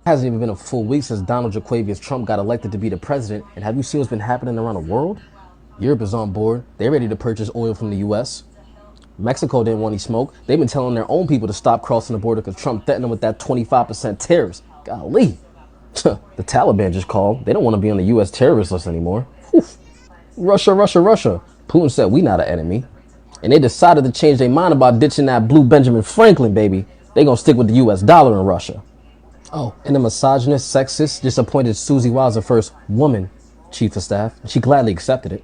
Hasn't even been a full week since Donald Jaquavius Trump got elected to be the president, and have you seen what's been happening around the world? Europe is on board. They're ready to purchase oil from the US. Mexico didn't want any smoke. They've been telling their own people to stop crossing the border because Trump threatened them with that 25% tariffs. Golly. The Taliban just called. They don't want to be on the US terrorist list anymore. Whew. Russia, Russia, Russia. Putin said we not an enemy. And they decided to change their mind about ditching that blue Benjamin Franklin, baby. They gonna stick with the US dollar in Russia. Oh, and the misogynist, sexist just appointed Susie Wiles the first woman chief of staff. She gladly accepted it.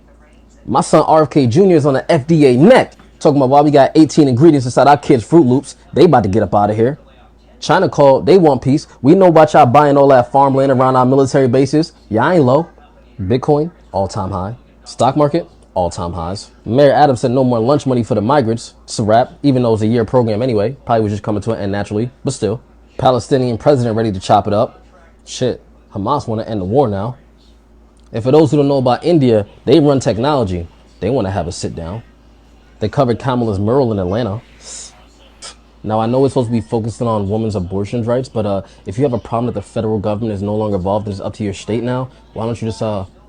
My son RFK Jr. is on the FDA neck, talking about why we got 18 ingredients inside our kids' Fruit Loops. They about to get up out of here. China called, they want peace. We know about y'all buying all that farmland around our military bases. Y'all ain't low. Bitcoin, all-time high. Stock market, all-time highs. Mayor Adams said no more lunch money for the migrants. It's a wrap, even though it's a year program anyway. Probably was just coming to an end naturally, but still. Palestinian president ready to chop it up. Shit, Hamas want to end the war now. And for those who don't know about India, they run technology. They want to have a sit down. They covered Kamala's mural in Atlanta. Now, I know it's supposed to be focusing on women's abortion rights, but if you have a problem that the federal government is no longer involved and it's up to your state now, why don't you just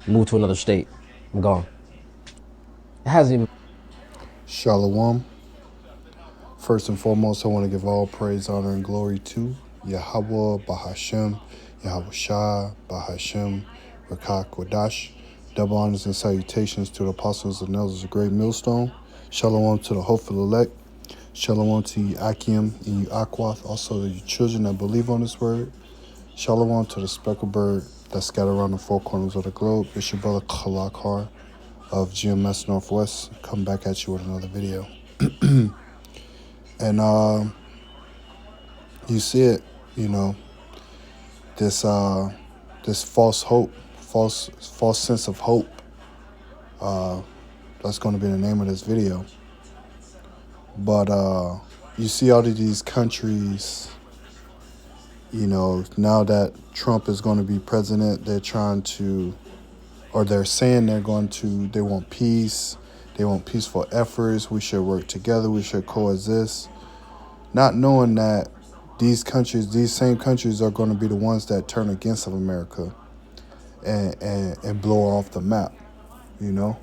move to another state? I'm gone. It hasn't even... Shalom. First and foremost, I want to give all praise, honor, and glory to Yahweh Bahashem, Yahweh Shah Bahashem, Rakak Wadash. Double honors and salutations to the apostles and elders of Great Millstone. Shalom to the hopeful elect. Shalom to you Akim and you Akwath, also to you children that believe on this word. Shalom to the speckled bird that's scattered around the four corners of the globe. It's your brother Khalakar of GMS Northwest. Come back at you with another video. And you see it, you know, this false hope, false sense of hope. That's going to be the name of this video. But you see all of these countries, you know, now that Trump is going to be president, they're trying to, or they're saying they want peace. They want peaceful efforts. We should work together. We should coexist. Not knowing that these same countries are going to be the ones that turn against America and blow off the map, you know.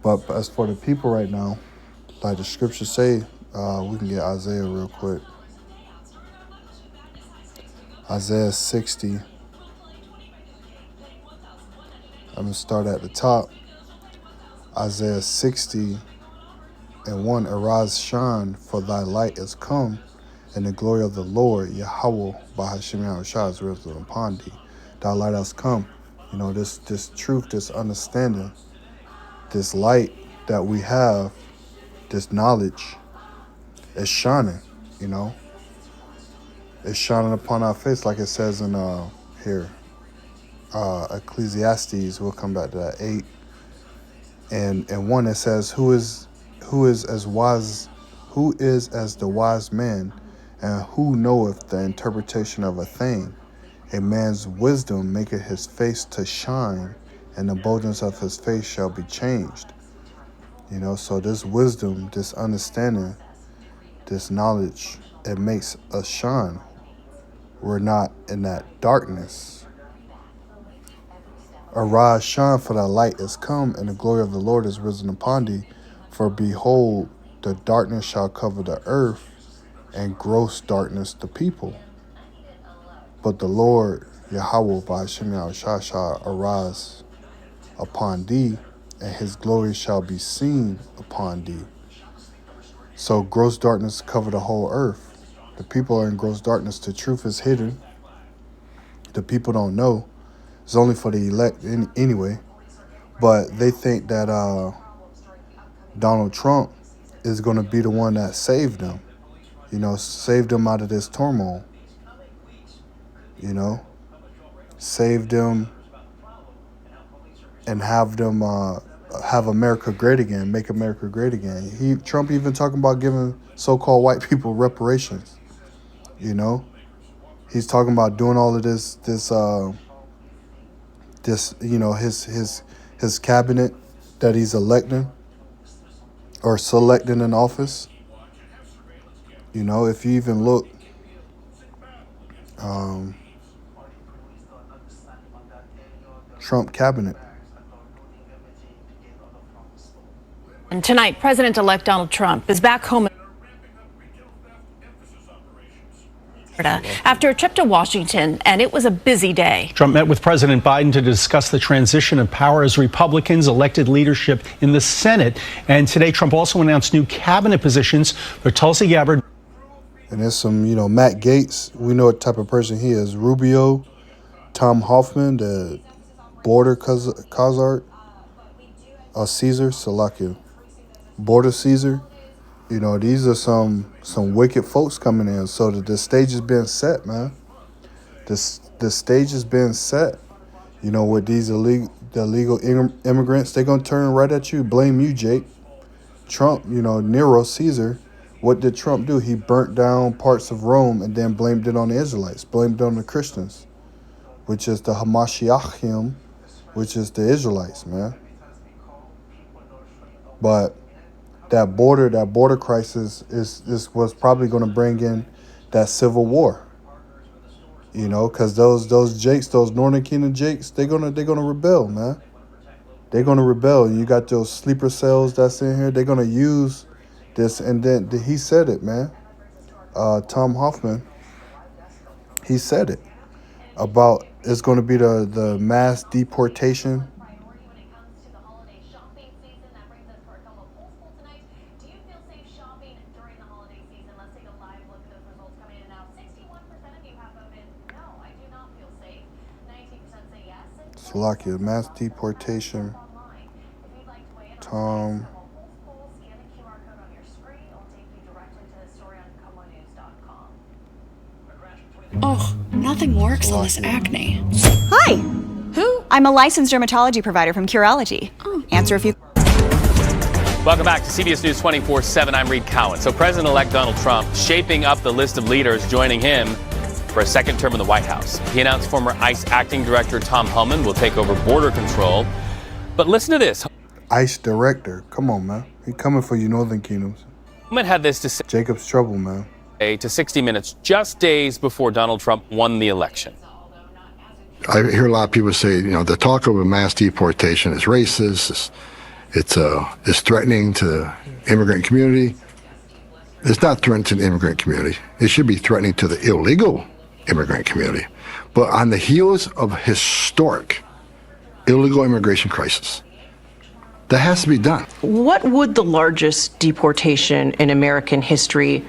But as for the people right now, like the scriptures say, we can get Isaiah real quick. Isaiah 60. I'm going to start at the top. Isaiah 60 and 1. Arise, shine, for thy light is come, and the glory of the Lord, Yahweh, Bahashem Yahushua, is risen upon thee. Thy light has come. You know, this truth, this understanding, this light that we have, this knowledge, is shining, you know. It's shining upon our face, like it says in here, Ecclesiastes. We'll come back to that 8 and 1. It says, who is as the wise man, and who knoweth the interpretation of a thing? A man's wisdom maketh his face to shine, and the boldness of his face shall be changed. You know, so this wisdom, this understanding, this knowledge, it makes us shine. We're not in that darkness. Arise, shine, for thy light is come, and the glory of the Lord is risen upon thee. For behold, the darkness shall cover the earth, and gross darkness the people. But the Lord, Yahweh, Bahashem Yahushua, shall arise upon thee, and his glory shall be seen upon thee. So gross darkness cover the whole earth. The people are in gross darkness. The truth is hidden. The people don't know. It's only for the elect anyway. But they think that Donald Trump is going to be the one that saved them. You know, saved them out of this turmoil. You know, saved them and have them have America great again, make America great again. Trump even talking about giving so-called white people reparations. You know, he's talking about doing all of this, you know, his cabinet that he's electing or selecting in office. You know, if you even look um, Trump cabinet. And tonight, President-elect Donald Trump is back home after a trip to Washington, and it was a busy day. Trump met with President Biden to discuss the transition of power as Republicans elected leadership in the Senate. And today, Trump also announced new cabinet positions for Tulsi Gabbard. And there's some, Matt Gaetz. We know what type of person he is. Rubio, Tom Hoffman, the border Khazar, Caesar, Salakia, border Caesar. These are some wicked folks coming in. So the stage is being set, man. The stage is being set. With these illegal immigrants, they're going to turn right at you, blame you, Jake. Trump, Nero, Caesar, what did Trump do? He burnt down parts of Rome and then blamed it on the Israelites, blamed it on the Christians, which is the Hamashiachim, which is the Israelites, man. But that border crisis was probably going to bring in that civil war. Because those Jakes, those Northern Kingdom Jakes, they're gonna rebel, man. They're gonna rebel. You got those sleeper cells that's in here. They're gonna use this, and then he said it, man. Tom Hoffman, he said it about it's gonna be the mass deportation. Slovakia, mass deportation. Tom. Oh, nothing works on this acne. Hi. Who? I'm a licensed dermatology provider from Curology. Answer a few. Welcome back to CBS News 24/7. I'm Reed Cowan. So President-elect Donald Trump shaping up the list of leaders joining him for a second term in the White House. He announced former ICE acting director Tom Homan will take over border control. But listen to this. ICE director. Come on, man. He coming for you Northern Kingdoms. Homan had this to say Jacob's trouble, man. To 60 Minutes just days before Donald Trump won the election. I hear a lot of people say, the talk of a mass deportation is racist. It's threatening to the immigrant community. It's not threatening to the immigrant community. It should be threatening to the illegal immigrant community. But on the heels of a historic illegal immigration crisis, that has to be done. What would the largest deportation in American history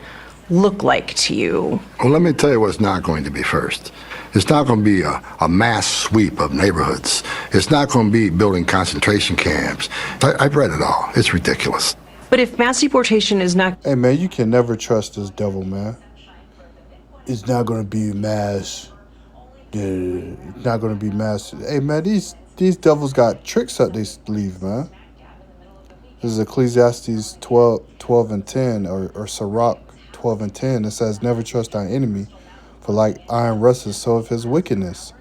look like to you? Well, let me tell you what's not going to be first. It's not going to be a mass sweep of neighborhoods. It's not going to be building concentration camps. I've read it all. It's ridiculous. But if mass deportation is not... Hey, man, you can never trust this devil, man. It's not going to be mass. It's not going to be mass. Hey, man, these devils got tricks up their sleeve, man. This is Ecclesiastes 12 and 10, or Sirach 12 and 10. It says, never trust thy enemy, for like iron rusteth, so of his wickedness.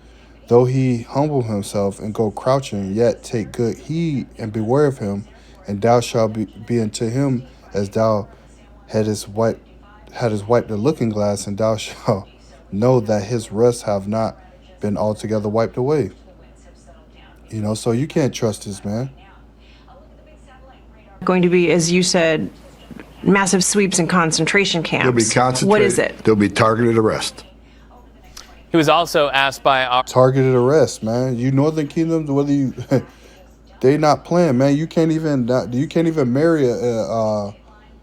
Though he humble himself and go crouching, yet take good heed and beware of him, and thou shalt be unto him as thou hadst wiped the looking glass, and thou shalt know that his rest have not been altogether wiped away. So you can't trust this man. Going to be, as you said, massive sweeps and concentration camps. There'll be concentrated. What is it? There'll be targeted arrest. He was also asked by our targeted arrest, man. You Northern Kingdoms, whether you they not playing, man. You can't even marry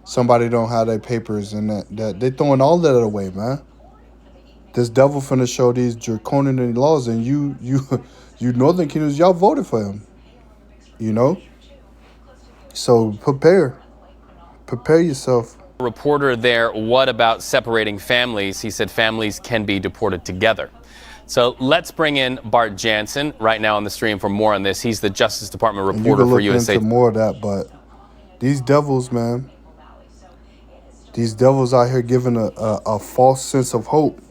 somebody who don't have their papers, and that they throwing all that away, man. This devil finna show these draconian laws, and you Northern Kingdoms, y'all voted for him. So prepare yourself. reporter there, what about separating families? He said families can be deported together. So let's bring in Bart Jansen right now on the stream for more on this. He's the Justice Department reporter for USA. Into more of that, but these devils, man, these devils out here giving a false sense of hope.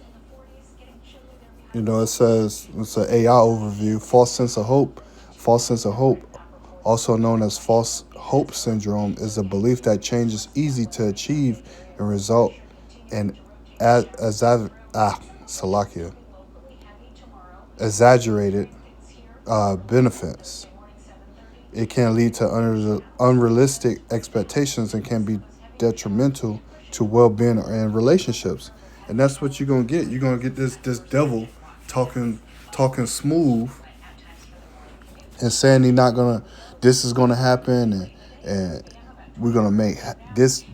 It says, it's an AI overview, false sense of hope. False sense of hope, also known as false hope syndrome, is a belief that change is easy to achieve and result in Salakia, exaggerated benefits. It can lead to unrealistic expectations and can be detrimental to well-being and relationships. And that's what you're gonna get. You're gonna get this devil talking smooth and saying this is gonna happen, and we're gonna make this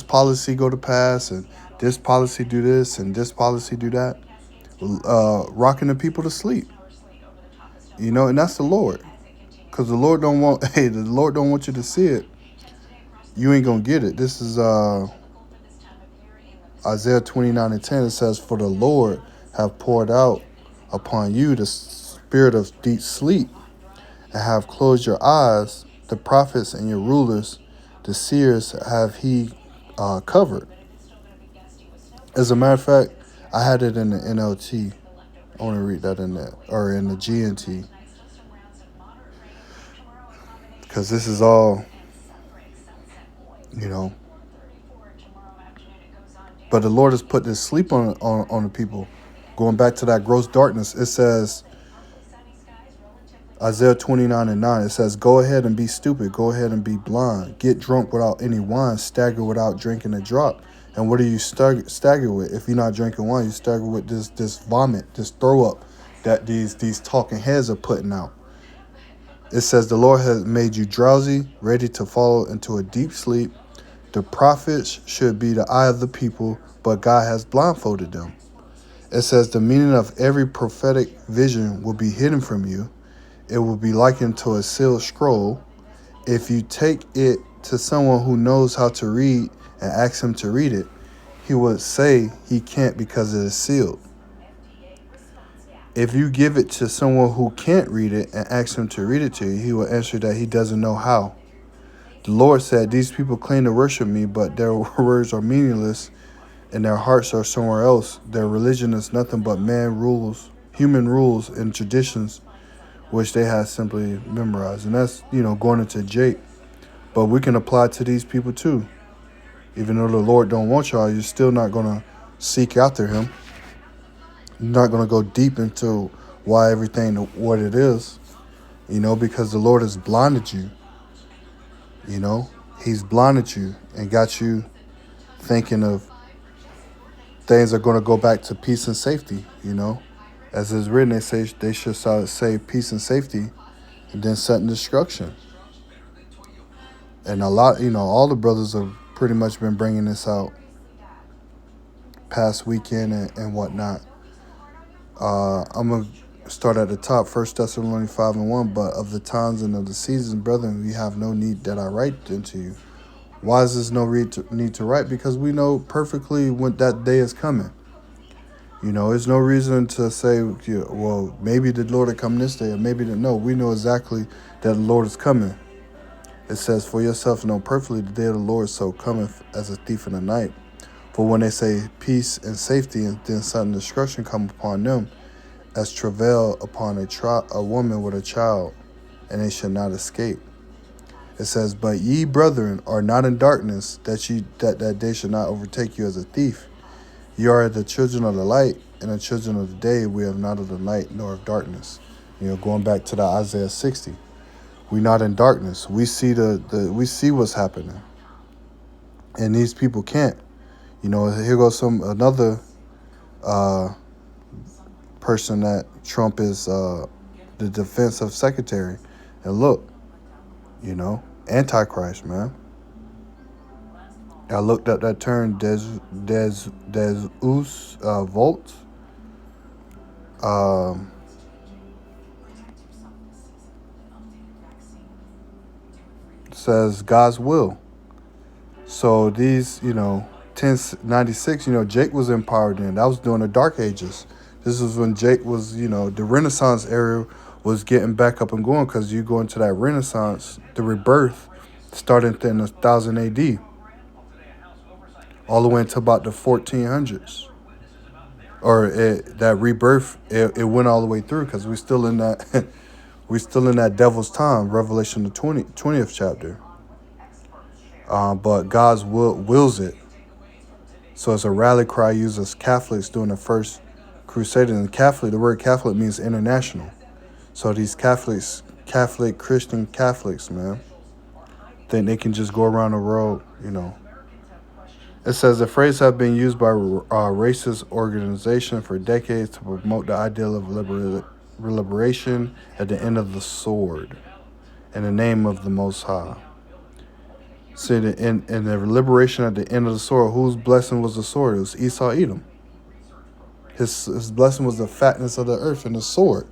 policy go to pass, and this policy do this, and this policy do that, rocking the people to sleep. And that's the Lord. Because the Lord don't want you to see it. You ain't gonna get it. This is Isaiah 29:10. It says, "For the Lord have poured out upon you the spirit of deep sleep, and have closed your eyes. The prophets and your rulers, the seers, have he covered." As a matter of fact, I had it in the NLT. I want to read that in there, or in the GNT. Because this is all, But the Lord has put this sleep on the people. Going back to that gross darkness, it says, Isaiah 29:9, it says, "Go ahead and be stupid. Go ahead and be blind. Get drunk without any wine. Stagger without drinking a drop." And what do you stagger with? If you're not drinking wine, you stagger with this vomit, this throw up that these talking heads are putting out. It says, "The Lord has made you drowsy, ready to fall into a deep sleep. The prophets should be the eye of the people, but God has blindfolded them." It says, "The meaning of every prophetic vision will be hidden from you. It will be likened to a sealed scroll. If you take it to someone who knows how to read and ask him to read it, he would say he can't because it is sealed. If you give it to someone who can't read it and ask him to read it to you, he will answer that he doesn't know how. The Lord said, these people claim to worship me, but their words are meaningless and their hearts are somewhere else. Their religion is nothing but human rules and traditions, which they have simply memorized." And that's, going into Jake. But we can apply to these people too. Even though the Lord don't want y'all, you're still not going to seek after him. You're not going to go deep into why everything what it is, because the Lord has blinded you. He's blinded you and got you thinking of things are going to go back to peace and safety, As is written, they should say peace and safety and then sudden destruction. And a lot, all the brothers have pretty much been bringing this out past weekend and whatnot. I'm going to start at the top, 1 Thessalonians 5:1. "But of the times and of the seasons, brethren, we have no need that I write unto you." Why is there no need to write? Because we know perfectly when that day is coming. There's no reason to say, well, maybe the Lord will come this day, or maybe no. We know exactly that the Lord is coming. It says, "For yourself know perfectly the day of the Lord so cometh as a thief in the night. For when they say peace and safety, and then sudden destruction come upon them, as travail upon a woman with a child, and they shall not escape." It says, "But ye, brethren, are not in darkness, that day shall not overtake you as a thief. You are the children of the light, and the children of the day. We are not of the night nor of darkness." Going back to the Isaiah 60. We're not in darkness. We see we see what's happening. And these people can't. Here goes another person that Trump is the defensive secretary. And look, Antichrist, man. I looked up that term, Deus Vult. Says God's will. So these, 1096, Jake was empowered in. That was during the Dark Ages. This was when Jake was, the Renaissance era was getting back up and going, because you go into that Renaissance, the rebirth started in 1000 AD. All the way into about the 1400s. Or that rebirth, it went all the way through, because we're still in that devil's time, Revelation the 20th chapter. But God's wills it. So it's a rally cry used as Catholics during the first crusade. And Catholic, the word Catholic means international. So these Catholics, Christian Catholics, man, think they can just go around the world, you know. It says the phrase have been used by racist organizations for decades to promote the ideal of liberation at the end of the sword in the name of the Most High. See, in the liberation at the end of the sword, whose blessing was the sword? It was Esau Edom. His blessing was the fatness of the earth and the sword.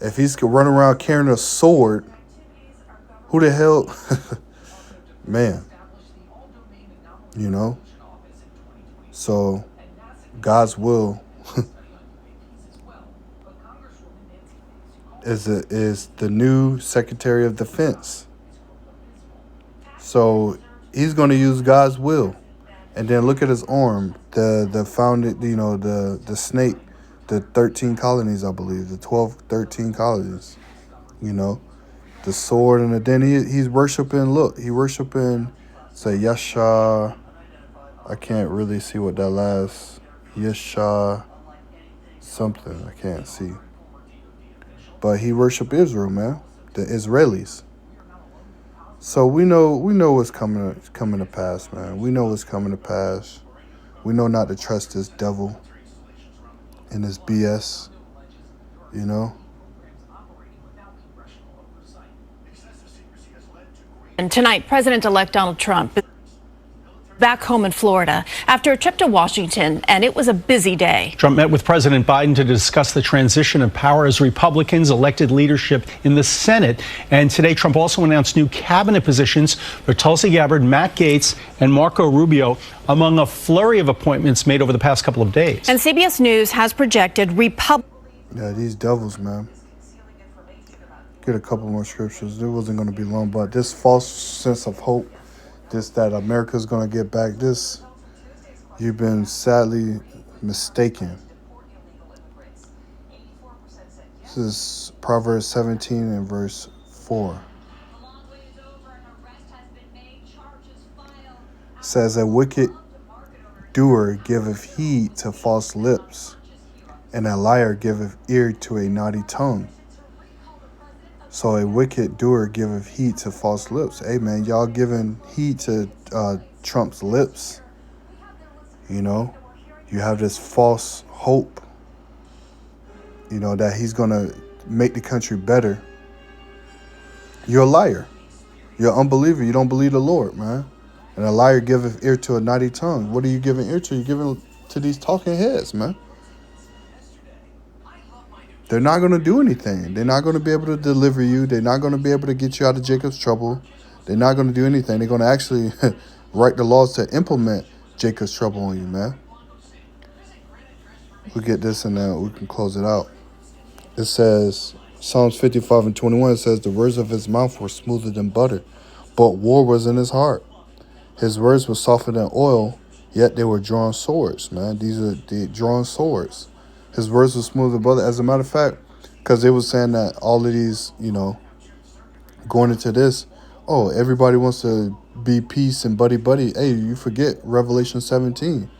If he's running around carrying a sword, who the hell? Man. You know? So, God's will is the new Secretary of Defense. So, he's going to use God's will. And then look at his arm, the founded, you know, the snake, the 13 colonies, I believe, the 13 colonies, you know, the sword, and then he's worshiping, look, he worshiping, say, Yasha, I can't really see what that last, Yasha, something, I can't see. But he worshiped Israel, man, the Israelis. So we know what's coming to pass, man. We know what's coming to pass. We know not to trust this devil and his BS, you know. And tonight, President-elect Donald Trump is back home in Florida after a trip to Washington, and it was a busy day. Trump met with President Biden to discuss the transition of power as Republicans elected leadership in the Senate. And today, Trump also announced new cabinet positions for Tulsi Gabbard, Matt Gaetz, and Marco Rubio, among a flurry of appointments made over the past couple of days. And CBS News has projected Yeah, these devils, man. Get a couple more scriptures. It wasn't going to be long, but this false sense of hope, this that America's going to get back, this, you've been sadly mistaken. This is Proverbs 17 and verse 4. It says, a wicked doer giveth heed to false lips, and a liar giveth ear to a naughty tongue. So a wicked doer giveth heed to false lips. Hey, man, y'all giving heed to Trump's lips. You know, you have this false hope, you know, that he's going to make the country better. You're a liar. You're an unbeliever. You don't believe the Lord, man. And a liar giveth ear to a naughty tongue. What are you giving ear to? You're giving to these talking heads, man. They're not going to do anything. They're not going to be able to deliver you. They're not going to be able to get you out of Jacob's trouble. They're not going to do anything. They're going to actually write the laws to implement Jacob's trouble on you, man. We'll get this and then we can close it out. It says, Psalms 55 and 21, it says, the words of his mouth were smoother than butter, but war was in his heart. His words were softer than oil, yet they were drawn swords, man. These are the drawn swords. His words were smoother than butter. As a matter of fact, because they were saying that all of these, you know, going into this, oh, everybody wants to be peace and buddy. Hey, you forget Revelation 17.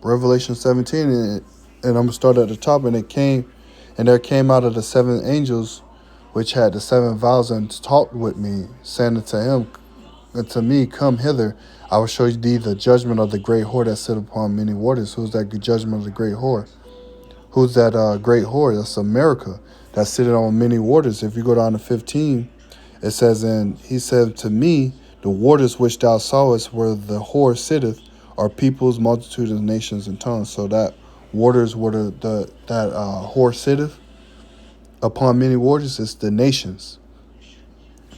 Revelation 17, and I'm going to start at the top, and there came out of the seven angels, which had the seven vials, and talked with me, saying unto him, unto me, come hither, I will show thee the judgment of the great whore that sit upon many waters. Who's that judgment of the great whore? Who's that great whore? That's America, that's sitting on many waters. If you go down to 15, it says, and he said to me, the waters which thou sawest where the whore sitteth are peoples, multitudes, nations, and tongues. So that waters where that whore sitteth upon many waters is the nations.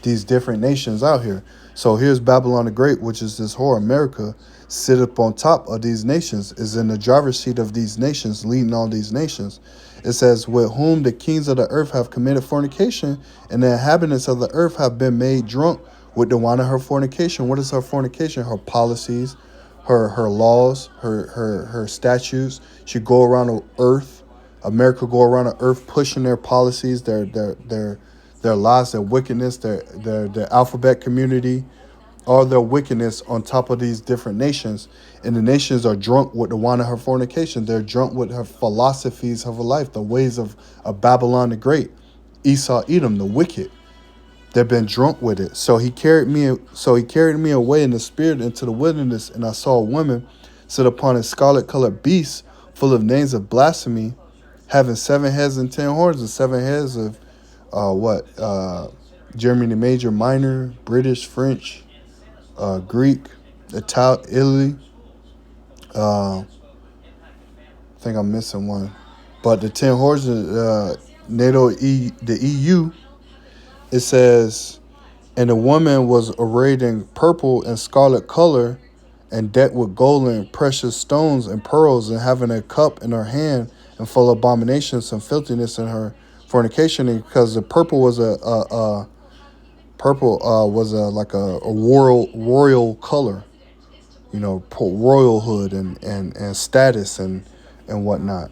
These different nations out here. So here's Babylon the Great, which is this whore, America, sit up on top of these nations, is in the driver's seat of these nations, leading all these nations. It says, with whom the kings of the earth have committed fornication, and the inhabitants of the earth have been made drunk with the wine of her fornication. What is her fornication? Her policies, her laws, her statutes. She go around the earth. America go around the earth pushing their policies, their lies, their wickedness, their alphabet community, all their wickedness on top of these different nations. And the nations are drunk with the wine of her fornication. They're drunk with her philosophies of her life, the ways of Babylon the Great, Esau, Edom, the wicked. They've been drunk with it. So he carried me away in the spirit into the wilderness, and I saw a woman sit upon a scarlet-colored beast full of names of blasphemy, having 7 heads and 10 horns, and 7 heads of Germany Major, Minor, British, French, Greek, Italian, Italy. I think I'm missing one. But the 10 horns, NATO, the EU, it says, and the woman was arrayed in purple and scarlet color, and decked with gold and precious stones and pearls, and having a cup in her hand, and full of abominations and filthiness in her fornication. And because the purple was like a royal color, you know, royalhood and status and whatnot.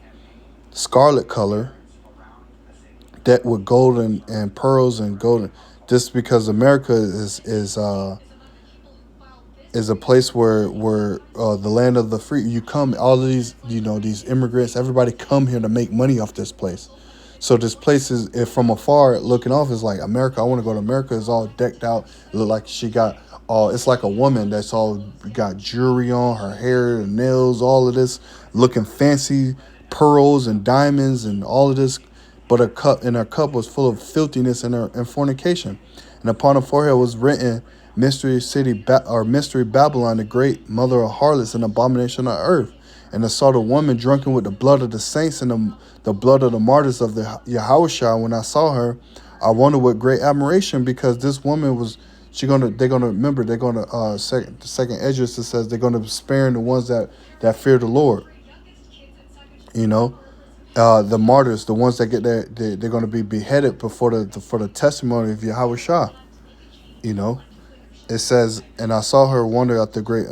Scarlet color, decked with gold and pearls and gold. Just because America is a place where the land of the free. You come, all of these, you know, these immigrants, everybody come here to make money off this place. So this place is, if from afar looking off, is like America. I want to go to America. It's all decked out. It look like she got all. It's like a woman that's all got jewelry on her hair and nails, all of this, looking fancy, pearls and diamonds and all of this. But her cup was full of filthiness and fornication. And upon her forehead was written, Mystery Babylon, the great mother of harlots and abomination of earth. And I saw the woman drunken with the blood of the saints and the blood of the martyrs of the Yahushua. When I saw her, I wondered with great admiration, because this woman was, they're gonna second Esdras, it says they're gonna spare the ones that fear the Lord. You know, the martyrs, the ones that get they're gonna be beheaded for the testimony of Yahushua. You know, it says, and I saw her wonder at the great,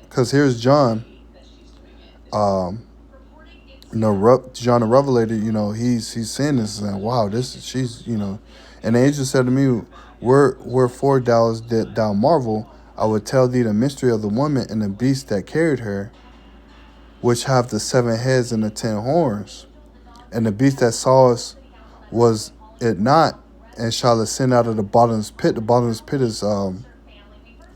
because here's John. John the Revelator, you know, he's saying this and wow, she's, you know, and the angel said to me, wherefore thou marvel, I would tell thee the mystery of the woman and the beast that carried her, which have the 7 heads and the 10 horns, and the beast that saw us was it not, and shall ascend out of the bottomless pit. The bottomless pit is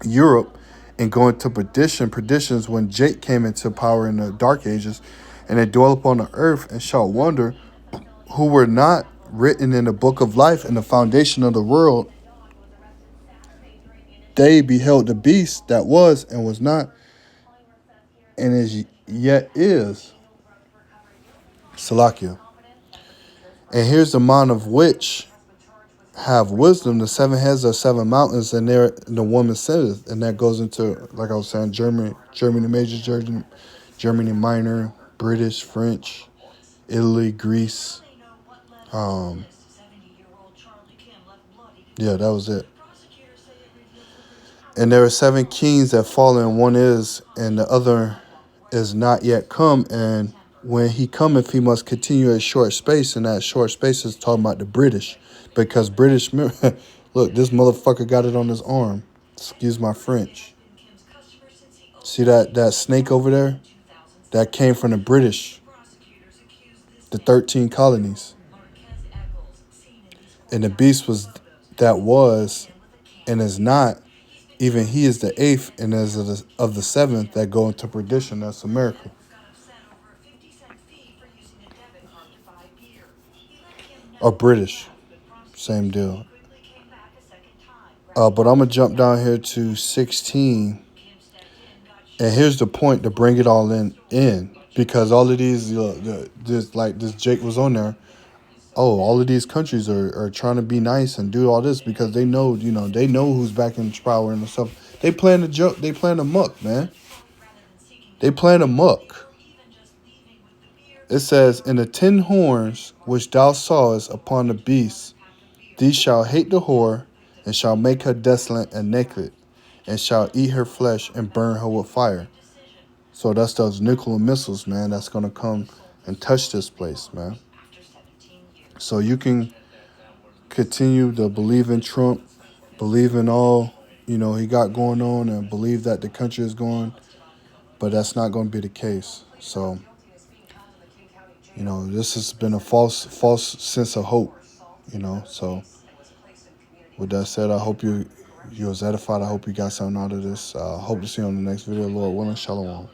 Europe, and go into perditions when Jake came into power in the dark ages, and they dwell upon the earth and shall wonder, who were not written in the book of life and the foundation of the world. They beheld the beast that was and was not, and is yet is. Salakia. And here's the mind of which have wisdom. The 7 heads are 7 mountains, and there the woman sitteth, and that goes into, like I was saying, Germany Major, Germany Minor, British, French, Italy, Greece. Yeah, that was it. And there are 7 kings that fall, and one is, and the other is not yet come. And when he cometh, he must continue a short space, and that short space is talking about the British, because British, look, this motherfucker got it on his arm. Excuse my French. See that snake over there? That came from the British, the 13 colonies. And the beast was and is not, even he is the 8th and is of the 7th that go into perdition. That's America. Or British, same deal. But I'm gonna jump down here to 16, and here's the point to bring it all in, because all of these, this Jake was on there. Oh, all of these countries are trying to be nice and do all this because they know, they know who's back in power and stuff. They playing the joke. They playing the muck, man. They playing the muck. It says, in the 10 horns which thou sawest upon the beast, these shall hate the whore, and shall make her desolate and naked, and shall eat her flesh and burn her with fire. So that's those nuclear missiles, man, that's going to come and touch this place, man. So you can continue to believe in Trump, believe in all, he got going on and believe that the country is going, but that's not going to be the case. So, this has been a false sense of hope, So, with that said, I hope you was edified. I hope you got something out of this. Hope to see you on the next video. Lord willing, shalom.